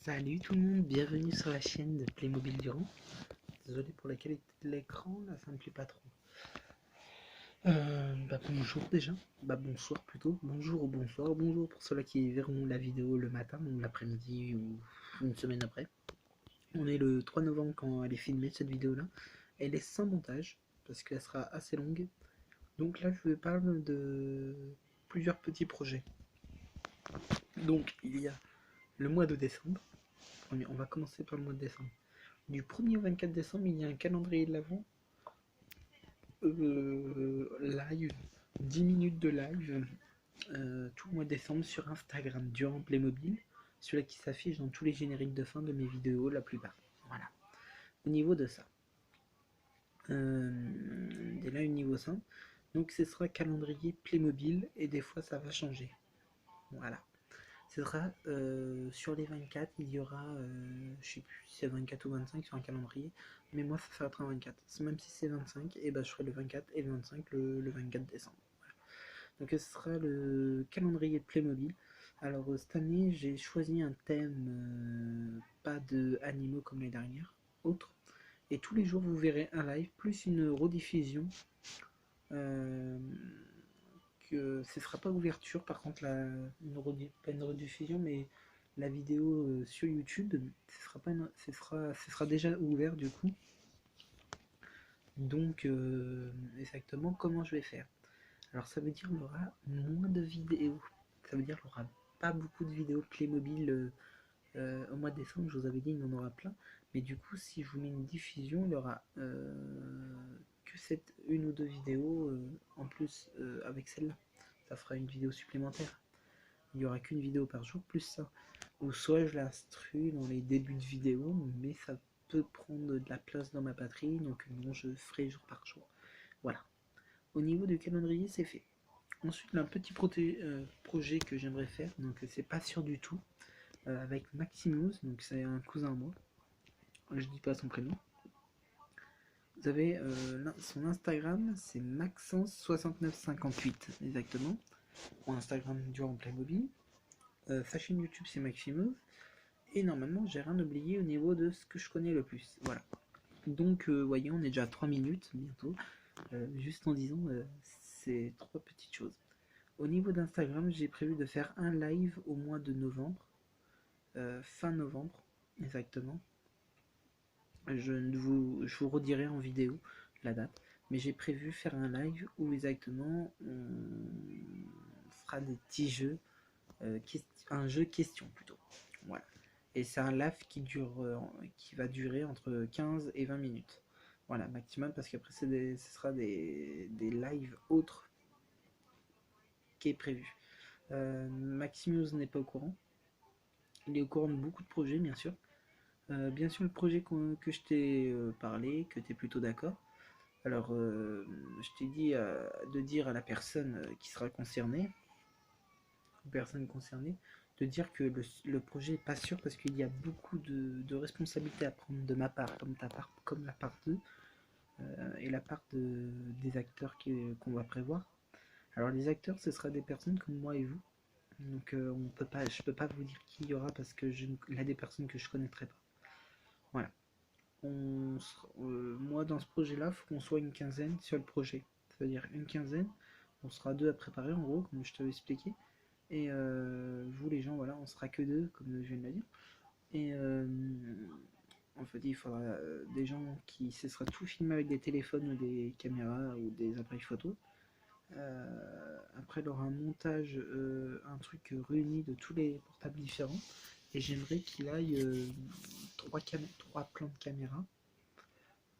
Salut tout le monde, bienvenue sur la chaîne de Playmobil Durand. Désolé pour la qualité de l'écran, là ça me plaît pas trop. Bonjour déjà, bonsoir plutôt, bonjour ou bonsoir, bonjour pour ceux-là qui verront la vidéo le matin ou l'après-midi ou une semaine après. On est le 3 novembre quand elle est filmée cette vidéo-là. Elle est sans montage parce qu'elle sera assez longue. Donc là je vais parler de plusieurs petits projets. Donc il y a le mois de décembre. On va commencer par le mois de décembre. Du 1er au 24 décembre, il y a un calendrier de l'Avent live, 10 minutes de live tout le mois de décembre sur Instagram durant Playmobil, celui-là qui s'affiche dans tous les génériques de fin de mes vidéos la plupart. Voilà. Au niveau de ça, et là au niveau ça, donc ce sera calendrier Playmobil et des fois ça va changer. Voilà. Ce sera sur les 24, il y aura, je sais plus si c'est 24 ou 25 sur un calendrier, mais moi ça sera un 24. Même si c'est 25, et ben je ferai le 24 et le 25 le 24 décembre. Voilà. Donc ce sera le calendrier de Playmobil. Alors cette année j'ai choisi un thème pas de animaux comme les dernières, autre. Et tous les jours vous verrez un live plus une rediffusion. Euh, que ce sera pas ouverture par contre pas une rediffusion mais la vidéo sur YouTube ce sera déjà ouvert du coup. Donc exactement comment je vais faire. Alors ça veut dire qu'il y aura moins de vidéos. Ça veut dire qu'il n'y aura pas beaucoup de vidéos Playmobil au mois de décembre. Je vous avais dit il y en aura plein. Mais du coup si je vous mets une diffusion, il y aura que cette une ou deux vidéos en plus avec celle-là. Ça fera une vidéo supplémentaire. Il n'y aura qu'une vidéo par jour plus ça. Ou soit je l'instrue dans les débuts de vidéo, mais ça peut prendre de la place dans ma batterie, donc non, je ferai jour par jour. Voilà. Au niveau du calendrier, c'est fait. Ensuite, un petit projet que j'aimerais faire, donc c'est pas sûr du tout, avec Maximus, donc c'est un cousin à moi. Je dis pas son prénom. Vous avez son Instagram, c'est Maxence6958 exactement. Mon Instagram durant Playmobil. Sa chaîne YouTube c'est Maximus. Et normalement j'ai rien oublié au niveau de ce que je connais le plus. Voilà. Donc voyez, on est déjà à 3 minutes bientôt. Juste en disant ces trois petites choses. Au niveau d'Instagram, j'ai prévu de faire un live au mois de novembre. Fin novembre, exactement. Je vous redirai en vidéo la date. Mais j'ai prévu faire un live où exactement on fera des petits jeux. Un jeu question plutôt. Voilà. Et c'est un live qui va durer entre 15 et 20 minutes. Voilà, maximum, parce qu'après ce sera des lives autres qui est prévu. Maximus n'est pas au courant. Il est au courant de beaucoup de projets, bien sûr. Bien sûr, le projet que je t'ai parlé, que tu es plutôt d'accord. Alors, je t'ai dit de dire à la personne qui sera concernée, de dire que le projet n'est pas sûr parce qu'il y a beaucoup de responsabilités à prendre de ma part, comme ta part, comme la part d'eux, et la part des acteurs qu'on va prévoir. Alors les acteurs, ce sera des personnes comme moi et vous. Donc je peux pas vous dire qui il y aura parce que il y a des personnes que je connaîtrai pas. Voilà. Moi dans ce projet-là, il faut qu'on soit une quinzaine sur le projet. C'est-à-dire une quinzaine. On sera deux à préparer en gros, comme je t'avais expliqué. Et vous les gens, voilà, on sera que deux, comme je viens de le dire. Et en fait, il faudra des gens qui ce sera tout filmé avec des téléphones ou des caméras ou des appareils photo. Après, il y aura un montage, un truc réuni de tous les portables différents. Et j'aimerais qu'il aille trois plans de caméra.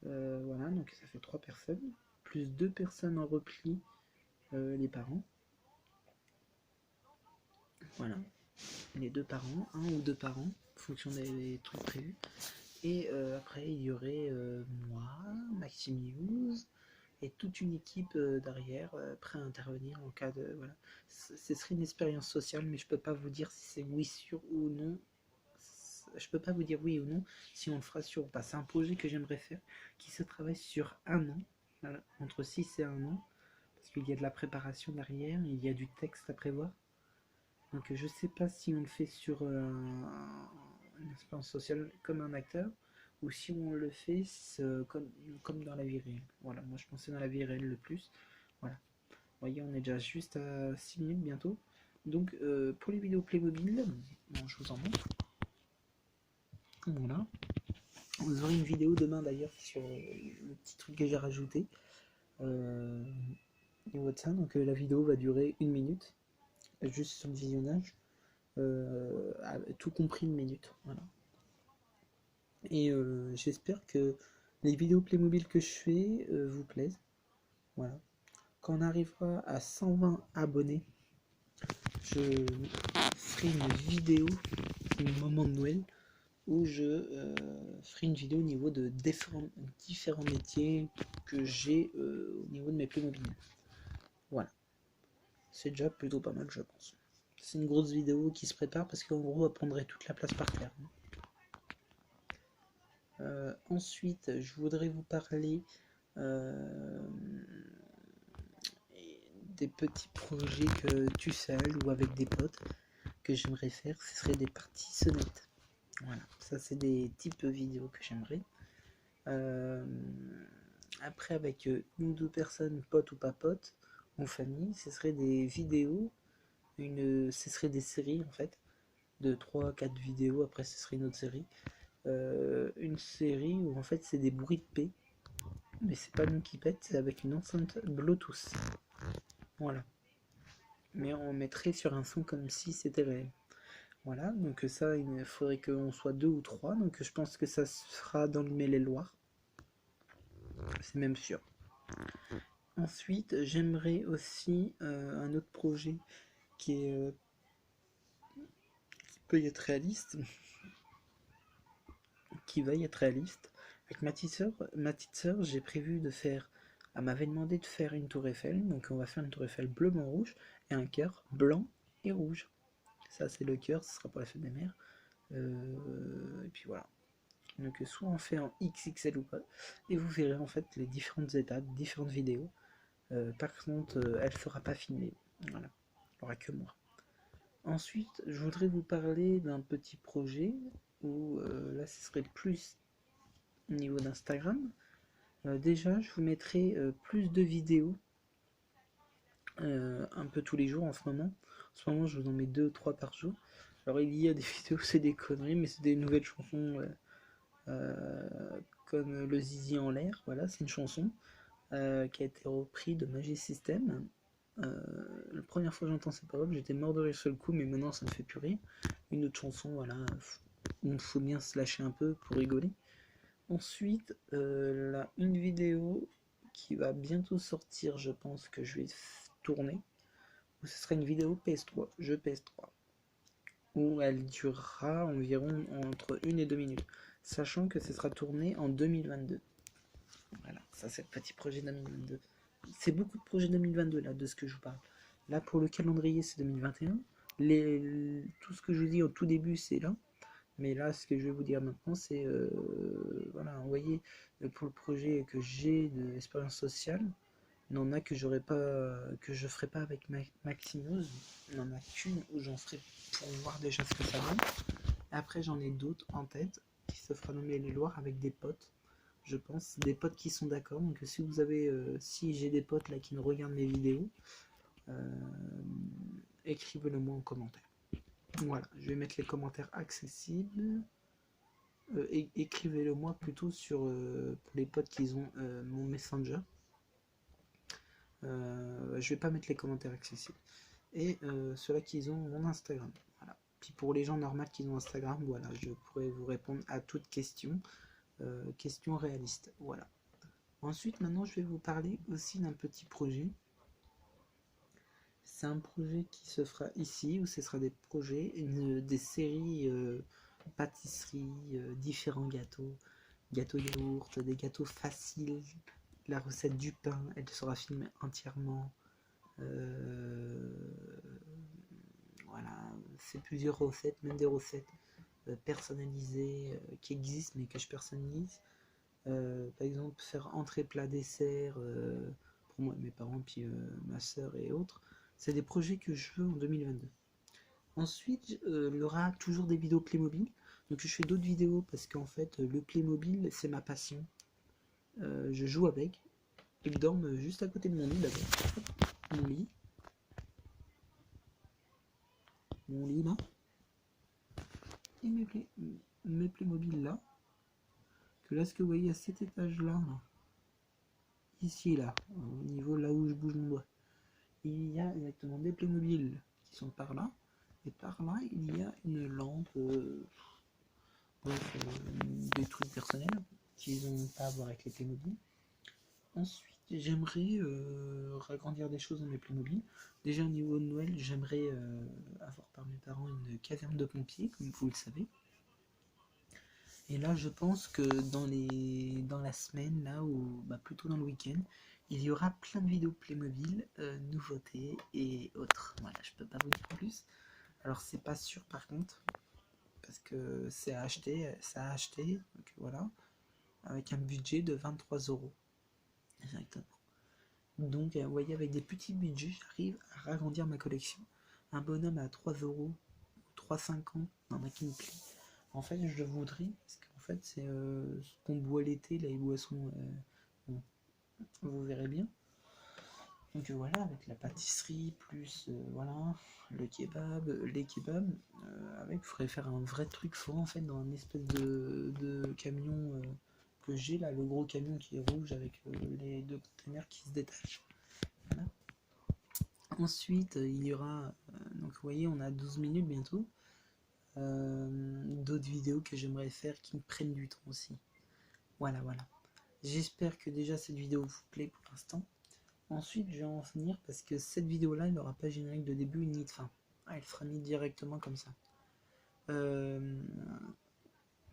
Voilà, donc ça fait 3 personnes. Plus 2 personnes en repli, les parents. Voilà, les 2 parents, un ou 2 parents, en fonction des trucs prévus. Et après, il y aurait moi, Maximius, et toute une équipe derrière, prêt à intervenir en cas de... Voilà. Ce serait une expérience sociale, mais je peux pas vous dire si c'est oui sûr ou non. Je peux pas vous dire oui ou non si on le fera sur ou pas. C'est un projet que j'aimerais faire, qui se travaille sur un an, voilà, entre 6 et 1 an, parce qu'il y a de la préparation derrière, il y a du texte à prévoir. Donc je sais pas si on le fait sur une expérience sociale comme un acteur, ou si on le fait comme dans la vie réelle. Voilà, moi je pensais dans la vie réelle le plus. Voilà. Vous voyez, on est déjà juste à 6 minutes bientôt. Donc pour les vidéos Playmobil, bon, je vous en montre. Voilà. Vous aurez une vidéo demain d'ailleurs sur le petit truc que j'ai rajouté niveau de ça. Donc la vidéo va durer 1 minute, juste sur le visionnage, tout compris 1 minute. Voilà. Et j'espère que les vidéos Playmobil que je fais vous plaisent. Voilà. Quand on arrivera à 120 abonnés, je ferai une vidéo au moment de Noël où je ferai une vidéo au niveau de différents métiers que j'ai au niveau de mes Playmobil. Voilà. C'est déjà plutôt pas mal, je pense. C'est une grosse vidéo qui se prépare parce qu'en gros, elle prendrait toute la place par terre. Ensuite, je voudrais vous parler des petits projets que tu seul ou avec des potes que j'aimerais faire. Ce serait des parties sonnettes. Voilà, ça c'est des types vidéos que j'aimerais. Après, avec une ou deux personnes, potes ou pas potes, en famille, ce serait des vidéos, ce serait des séries en fait, de 3-4 vidéos, après ce serait une autre série. Une série où en fait c'est des bruits de paix, mais c'est pas nous qui pète, c'est avec une enceinte Bluetooth. Voilà. Mais on mettrait sur un son comme si c'était réel. Voilà, donc ça, il faudrait qu'on soit 2 ou 3, donc je pense que ça se fera dans le Maine-et-Loire. C'est même sûr. Ensuite, j'aimerais aussi un autre projet qui peut y être réaliste, qui va y être réaliste. Avec ma petite sœur, j'ai prévu de faire. Elle m'avait demandé de faire une tour Eiffel, donc on va faire une tour Eiffel bleu, blanc, rouge, et un cœur blanc et rouge. Ça, c'est le cœur, ce sera pour la fête des mères. Et puis voilà. Donc soit on fait en XXL ou pas, et vous verrez en fait les différentes étapes, différentes vidéos. Par contre, elle ne sera pas filmée. Voilà, il n'y aura que moi. Ensuite, je voudrais vous parler d'un petit projet où là, ce serait plus au niveau d'Instagram. Déjà, je vous mettrai plus de vidéos un peu tous les jours en ce moment. En ce moment, je vous en mets 2-3 par jour. Alors, il y a des vidéos, c'est des conneries, mais c'est des nouvelles chansons comme Le Zizi en l'air. Voilà, c'est une chanson qui a été reprise de Magic System. La première fois que j'entends ces paroles, j'étais mort de rire sur le coup, mais maintenant ça me fait plus rire. Une autre chanson, voilà, où il faut bien se lâcher un peu pour rigoler. Ensuite, là, une vidéo qui va bientôt sortir, je pense que je vais tourner. Ce sera une vidéo PS3, jeu PS3, où elle durera environ entre 1 et 2 minutes, sachant que ce sera tourné en 2022. Voilà, ça c'est le petit projet 2022. C'est beaucoup de projets 2022 là, de ce que je vous parle. Là, pour le calendrier, c'est 2021. Tout ce que je vous dis au tout début, c'est là. Mais là, ce que je vais vous dire maintenant, c'est voilà, vous voyez, pour le projet que j'ai de l'expérience sociale, il n'en a que je ferai pas avec Maximus. Il n'en a qu'une où j'en ferai pour voir déjà ce que ça donne. Après, j'en ai d'autres en tête qui se fera nommer les Loirs avec des potes. Je pense des potes qui sont d'accord. Donc si vous avez, si j'ai des potes là qui me regardent mes vidéos, écrivez-le moi en commentaire. Voilà, je vais mettre les commentaires accessibles. Écrivez-le moi plutôt sur pour les potes qui ont mon Messenger. Je vais pas mettre les commentaires accessibles. Et ceux-là qui ont mon Instagram. Voilà. Puis pour les gens normaux qui ont Instagram, voilà, je pourrais vous répondre à toute question. Question réaliste. Voilà. Ensuite, maintenant, je vais vous parler aussi d'un petit projet. C'est un projet qui se fera ici, où ce sera des projets, des séries pâtisseries, différents gâteaux, gâteaux yaourt, des gâteaux faciles. La recette du pain, elle sera filmée entièrement. Voilà, c'est plusieurs recettes, même des recettes personnalisées qui existent mais que je personnalise. Par exemple, faire entrée, plat, dessert pour moi, mes parents, puis ma soeur et autres. C'est des projets que je veux en 2022. Ensuite, il y aura toujours des vidéos Playmobil. Donc je fais d'autres vidéos parce qu'en fait le Playmobil c'est ma passion. Je joue avec. Il dorme juste à côté de mon lit d'abord. Mon lit. Mon lit là. Et mes Playmobil là. Que là ce que vous voyez à cet étage là, ici là, au niveau là où je bouge mon doigt, il y a exactement des Playmobil qui sont par là. Et par là il y a une lampe. Bref, des trucs personnels qui n'ont pas à voir avec les Playmobil. Ensuite, j'aimerais agrandir des choses dans mes Playmobil. Déjà au niveau de Noël, j'aimerais avoir par mes parents une caserne de pompiers, comme vous le savez. Et là, je pense que dans la semaine, là, ou bah, plutôt dans le week-end, il y aura plein de vidéos Playmobil, nouveautés et autres. Voilà, je peux pas vous dire plus. Alors c'est pas sûr par contre, parce que c'est à acheter, ça a acheté, donc voilà, avec un budget de 23 euros. Exactement. Donc, vous voyez, avec des petits budgets, j'arrive à agrandir ma collection. Un bonhomme à 3 euros, 3,50, il y en a qui me plaît. En fait, je voudrais, parce qu'en fait, c'est ce qu'on boit l'été, les boissons, bon, vous verrez bien. Donc voilà, avec la pâtisserie, plus voilà, le kebab, les kebabs, avec, il faudrait faire un vrai truc fort en fait, dans un espèce de camion que j'ai là, le gros camion qui est rouge avec les deux containers qui se détachent. Voilà. Ensuite, il y aura, donc vous voyez, on a 12 minutes bientôt, d'autres vidéos que j'aimerais faire qui me prennent du temps aussi. Voilà, voilà. J'espère que déjà cette vidéo vous plaît pour l'instant. Ensuite, je vais en finir parce que cette vidéo-là, elle n'aura pas générique de début ni de fin. Ah, elle sera mise directement comme ça.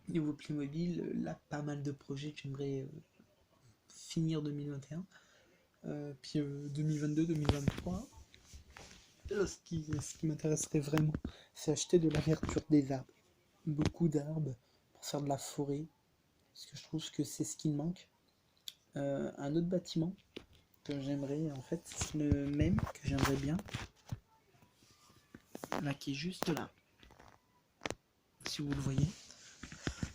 Niveau Playmobil, là, pas mal de projets que j'aimerais finir 2021. Puis 2022, 2023. Ce qui m'intéresserait vraiment, c'est acheter de la verdure des arbres. Beaucoup d'arbres pour faire de la forêt. Parce que je trouve que c'est ce qui me manque. Un autre bâtiment que j'aimerais, en fait, c'est le même que j'aimerais bien. Là, qui est juste là. Si vous le voyez.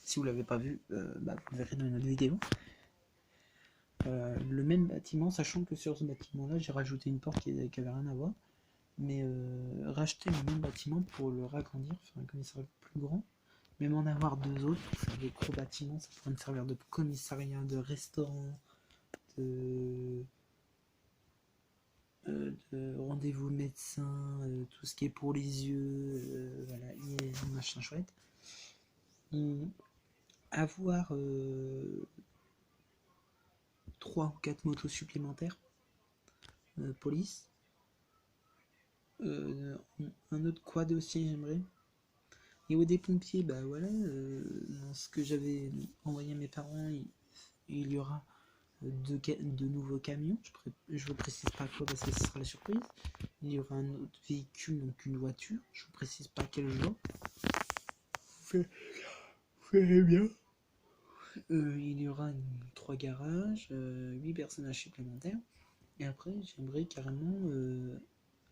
Si vous l'avez pas vu, bah, vous le verrez dans une autre vidéo. Le même bâtiment, sachant que sur ce bâtiment-là, j'ai rajouté une porte qui avait rien à voir. Mais racheter le même bâtiment pour le ragrandir, faire un commissariat plus grand, même en avoir deux autres pour faire des gros bâtiments, ça pourrait me servir de commissariat, de restaurant, de rendez-vous médecin, tout ce qui est pour les yeux, voilà, un machin chouette. Avoir 3 ou 4 motos supplémentaires, police. Un autre quad aussi, j'aimerais. Et au des pompiers, bah voilà, dans ce que j'avais envoyé à mes parents, il y aura de nouveaux camions. Je vous précise pas quoi parce que ce sera la surprise. Il y aura un autre véhicule, donc une voiture. Je vous précise pas quel genre. Vous verrez bien. Il y aura 3 garages, 8 personnages supplémentaires. Et après, j'aimerais carrément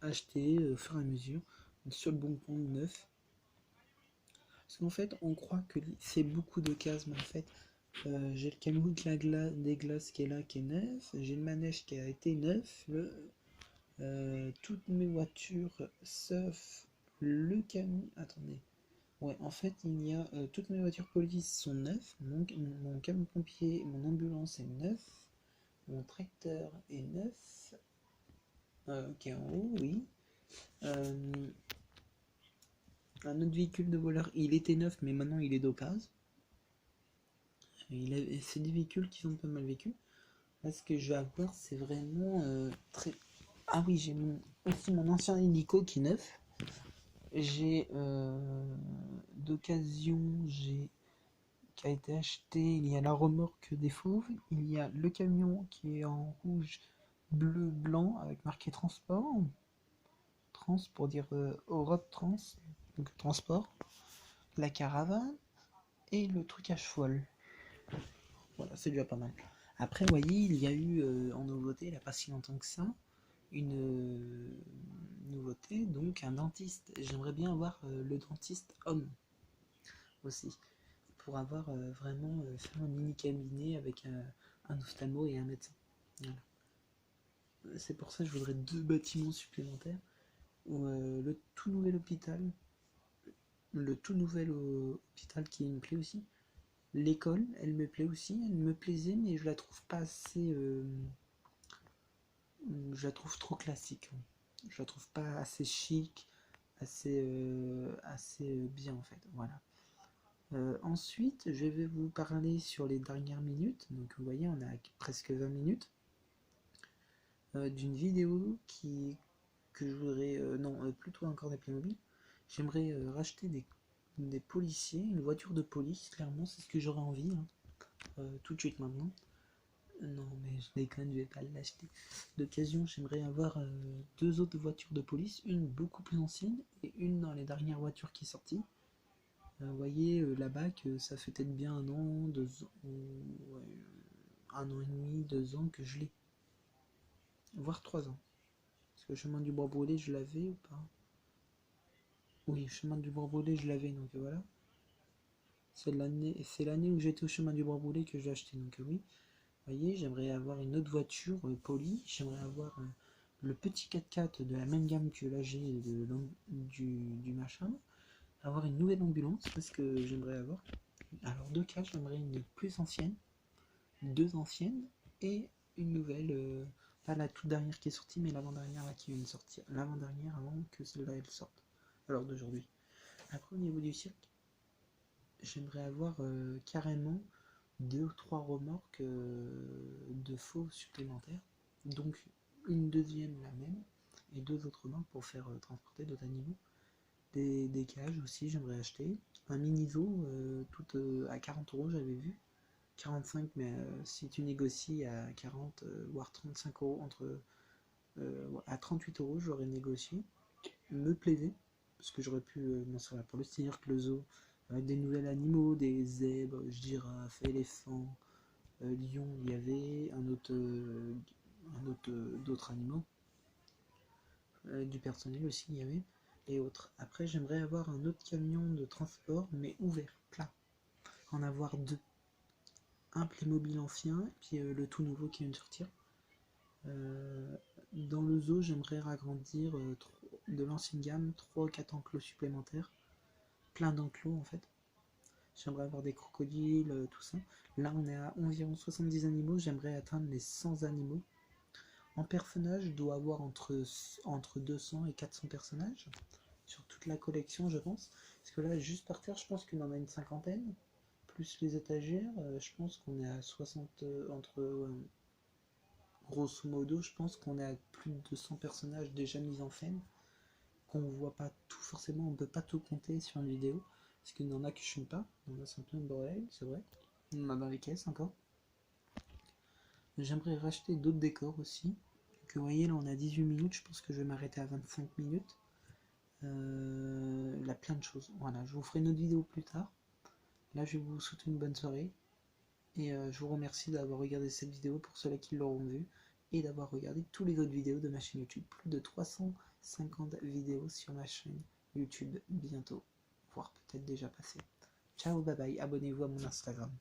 acheter au fur et à mesure sur le bon coin neuf. Parce qu'en fait, on croit que c'est beaucoup de cases, mais en fait, j'ai le camion des glaces qui est là, qui est neuf. J'ai le manège qui a été neuf. Toutes mes voitures, sauf le camion. Attendez. Ouais, en fait, il y a toutes mes voitures police sont neuves. Mon camion pompier, mon ambulance est neuf. Mon tracteur est neuf. Qui est en haut, oui. Un autre véhicule de voleur, il était neuf, mais maintenant il est d'occasion. C'est des véhicules qui sont pas mal vécus. Là, ce que je vais avoir, c'est vraiment très. Ah oui, j'ai aussi mon ancien hélico qui est neuf. J'ai d'occasion, qui a été acheté. Il y a la remorque des fauves. Il y a le camion qui est en rouge, bleu, blanc avec marqué transport. Trans pour dire Europe Trans, donc transport. La caravane et le truc à cheval. Voilà, c'est déjà pas mal. Après, vous voyez, il y a eu en nouveauté, il n'y a pas si longtemps que ça, une nouveauté, donc un dentiste. J'aimerais bien avoir le dentiste homme. aussi, pour avoir vraiment faire un mini cabinet avec un ophtalmo et un médecin. Voilà. C'est pour ça que je voudrais 2 bâtiments supplémentaires, ou le tout nouvel hôpital qui me plaît aussi. L'école, elle me plaît aussi, elle me plaisait, mais je la trouve pas assez. Je la trouve trop classique. Je la trouve pas assez chic, assez bien en fait. Voilà. Ensuite, je vais vous parler sur les dernières minutes. Donc, vous voyez, on a presque 20 minutes d'une vidéo que je voudrais. Non, plutôt encore des Playmobil. J'aimerais racheter des policiers, une voiture de police, clairement, c'est ce que j'aurais envie, hein, tout de suite maintenant. Non, mais je déconne, je vais pas l'acheter. D'occasion, j'aimerais avoir 2 autres voitures de police, une beaucoup plus ancienne et une dans les dernières voitures qui est sortie. Vous voyez là-bas que ça fait peut-être bien 1 an, 2 ans, ouais, 1 an et demi, 2 ans que je l'ai. Voire 3 ans. Parce que le chemin du bois brûlé, je l'avais ou pas? Oui, le chemin du bois brûlé, je l'avais, donc voilà. C'est l'année où j'étais au chemin du bois brûlé que j'ai acheté, donc oui. Vous voyez, j'aimerais avoir une autre voiture polie. J'aimerais avoir le petit 4x4 de la même gamme que là j'ai du machin. Avoir une nouvelle ambulance parce que j'aimerais avoir. Alors 2 cas, j'aimerais une plus ancienne, 2 anciennes et une nouvelle. Pas la toute dernière qui est sortie, mais l'avant-dernière là qui vient de sortir. L'avant-dernière avant que celle-là elle sorte. Alors d'aujourd'hui. Après au niveau du cirque, j'aimerais avoir carrément 2 ou 3 remorques de faux supplémentaires, donc une deuxième la même, et 2 autres remorques pour faire transporter d'autres animaux. Des cages aussi, j'aimerais acheter. Un mini zoo, tout à 40 € j'avais vu. 45, mais si tu négocies à 40, voire 35 € à 38 € j'aurais négocié. Me plaisait, parce que j'aurais pu m'en servir pour le cirque, le zoo, avec des nouveaux animaux, des zèbres, girafes, éléphants, lions, il y avait d'autres animaux, du personnel aussi il y avait, et autres. Après j'aimerais avoir un autre camion de transport, mais ouvert, plat. En avoir 2. Un Playmobil ancien, et puis le tout nouveau qui vient de sortir. Dans le zoo, j'aimerais agrandir de l'ancienne gamme 3 ou 4 enclos supplémentaires. Plein d'enclos en fait. J'aimerais avoir des crocodiles, tout ça. Là, on est à environ 70 animaux. J'aimerais atteindre les 100 animaux. En personnage, je dois avoir entre 200 et 400 personnages. Sur toute la collection, je pense. Parce que là, juste par terre, je pense qu'il en a une cinquantaine. Plus les étagères, je pense qu'on est à 60 grosso modo, je pense qu'on est à plus de 100 personnages déjà mis en scène. Qu'on voit pas tout forcément, on peut pas tout compter sur une vidéo. Parce qu'il y en a qui ne pas. Donc là, c'est un peu un bordel, c'est vrai. On en a dans les caisses encore. J'aimerais racheter d'autres décors aussi. Donc, vous voyez, là, on a 18 minutes. Je pense que je vais m'arrêter à 25 minutes. Là, plein de choses. Voilà, je vous ferai une autre vidéo plus tard. Là, je vais vous souhaiter une bonne soirée. Et je vous remercie d'avoir regardé cette vidéo pour ceux-là qui l'auront vue. Et d'avoir regardé toutes les autres vidéos de ma chaîne YouTube. Plus de 350 vidéos sur ma chaîne YouTube bientôt. Voire peut-être déjà passé. Ciao, bye bye. Abonnez-vous à mon Instagram.